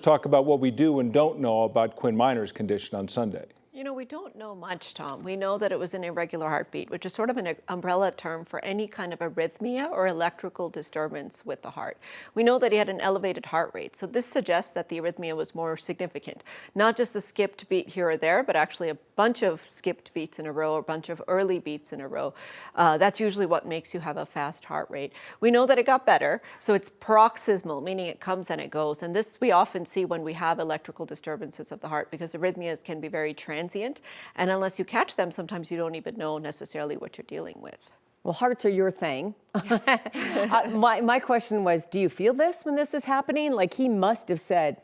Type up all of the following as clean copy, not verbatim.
Talk about what we do and don't know about Quinn Meinerz's condition on Sunday. You know, we don't know much, Tom. We know that it was an irregular heartbeat, which is sort of an umbrella term for any kind of arrhythmia or electrical disturbance with the heart. We know that he had an elevated heart rate, so this suggests that the arrhythmia was more significant. Not just a skipped beat here or there, but actually a bunch of skipped beats in a row, or a bunch of early beats in a row. That's usually what makes you have a fast heart rate. We know that it got better, so it's paroxysmal, meaning it comes and it goes. And this we often see when we have electrical disturbances of the heart, because arrhythmias can be very transient. And unless you catch them, sometimes you don't even know necessarily what you're dealing with. Well, hearts are your thing. Yes. My question was, do you feel this when this is happening? Like, he must have said,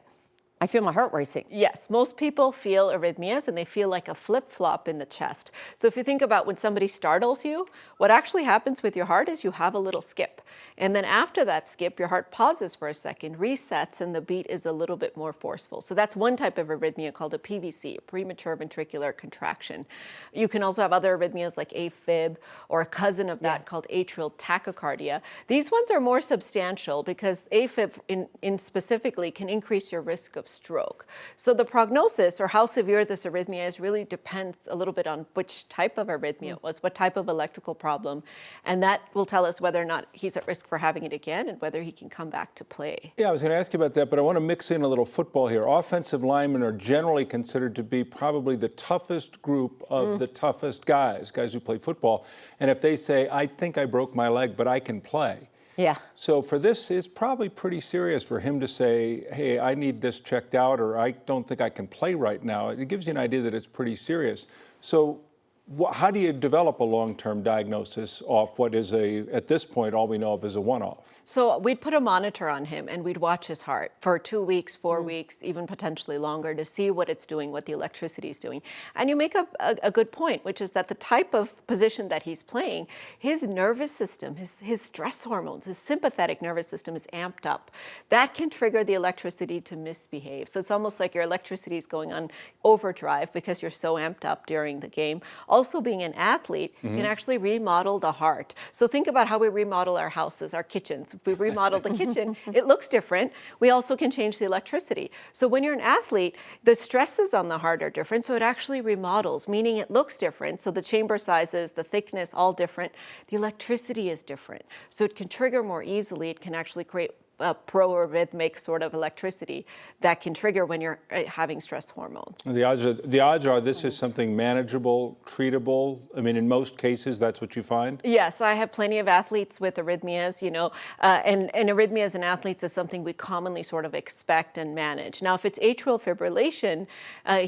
I feel my heart racing. Yes, most people feel arrhythmias and they feel like a flip-flop in the chest. So if you think about when somebody startles you, what actually happens with your heart is you have a little skip. And then after that skip, your heart pauses for a second, resets, and the beat is a little bit more forceful. So that's one type of arrhythmia called a PVC, a premature ventricular contraction. You can also have other arrhythmias like AFib, or a cousin of that called atrial tachycardia. These ones are more substantial because AFib in specifically can increase your risk of stroke. So the prognosis, or how severe this arrhythmia is, really depends a little bit on which type of arrhythmia it was, what type of electrical problem, and that will tell us whether or not he's at risk for having it again and whether he can come back to play. Yeah, I was going to ask you about that, but I want to mix in a little football here. Offensive linemen are generally considered to be probably the toughest group of the toughest guys who play football. And if they say, I think I broke my leg, but I can play. Yeah. So for this, it's probably pretty serious for him to say, hey, I need this checked out, or I don't think I can play right now. It gives you an idea that it's pretty serious. So how do you develop a long-term diagnosis off what is at this point, all we know of is a one-off? So we'd put a monitor on him and we'd watch his heart for 2 weeks, 4 weeks, even potentially longer, to see what it's doing, what the electricity is doing. And you make a good point, which is that the type of position that he's playing, his nervous system, his stress hormones, his sympathetic nervous system is amped up. That can trigger the electricity to misbehave. So it's almost like your electricity is going on overdrive because you're so amped up during the game. Also, being an athlete can actually remodel the heart. So think about how we remodel our houses, our kitchens. If we remodel the kitchen, it looks different. We also can change the electricity. So when you're an athlete, the stresses on the heart are different, so it actually remodels, meaning it looks different. So the chamber sizes, the thickness, all different. The electricity is different. So it can trigger more easily. It can actually create a pro-arrhythmic sort of electricity that can trigger when you're having stress hormones. The odds are this is something manageable, treatable. I mean, in most cases, that's what you find? Yes, I have plenty of athletes with arrhythmias, you know, and arrhythmias in athletes is something we commonly sort of expect and manage. Now, if it's atrial fibrillation,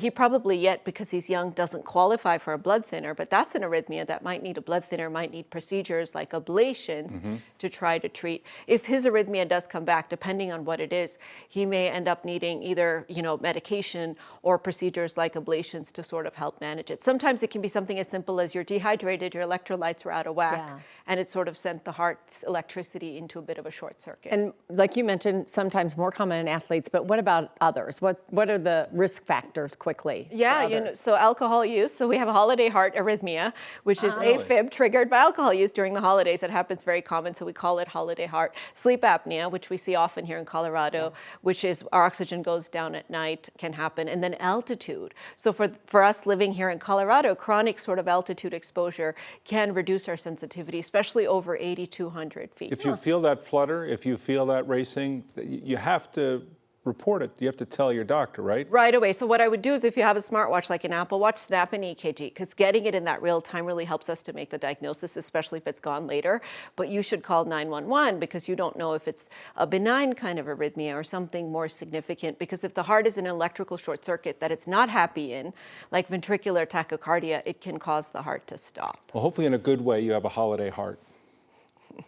he probably yet, because he's young, doesn't qualify for a blood thinner, but that's an arrhythmia that might need a blood thinner, might need procedures like ablations to try to treat. If his arrhythmia does come back, depending on what it is, he may end up needing either, you know, medication or procedures like ablations to sort of help manage it. Sometimes it can be something as simple as you're dehydrated, your electrolytes were out of whack, and it sort of sent the heart's electricity into a bit of a short circuit. And like you mentioned, sometimes more common in athletes, but what about others? What are the risk factors quickly? Yeah, you know, so alcohol use. So we have a holiday heart arrhythmia, which is AFib triggered by alcohol use during the holidays. It happens very common, so we call it holiday heart. Sleep apnea, which we see often here in Colorado, which is our oxygen goes down at night, can happen. And then altitude. So for us living here in Colorado, chronic sort of altitude exposure can reduce our sensitivity, especially over 8,200 feet. If you feel that flutter, if you feel that racing, you have to report it. You have to tell your doctor, right? Right away. So what I would do is, if you have a smartwatch like an Apple Watch, snap an EKG, because getting it in that real time really helps us to make the diagnosis, especially if it's gone later. But you should call 911 because you don't know if it's a benign kind of arrhythmia or something more significant. Because if the heart is in an electrical short circuit that it's not happy in, like ventricular tachycardia, it can cause the heart to stop. Well, hopefully in a good way you have a holiday heart.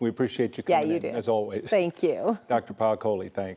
We appreciate you coming in, as always. Thank you. Dr. Payal Kohli, thanks.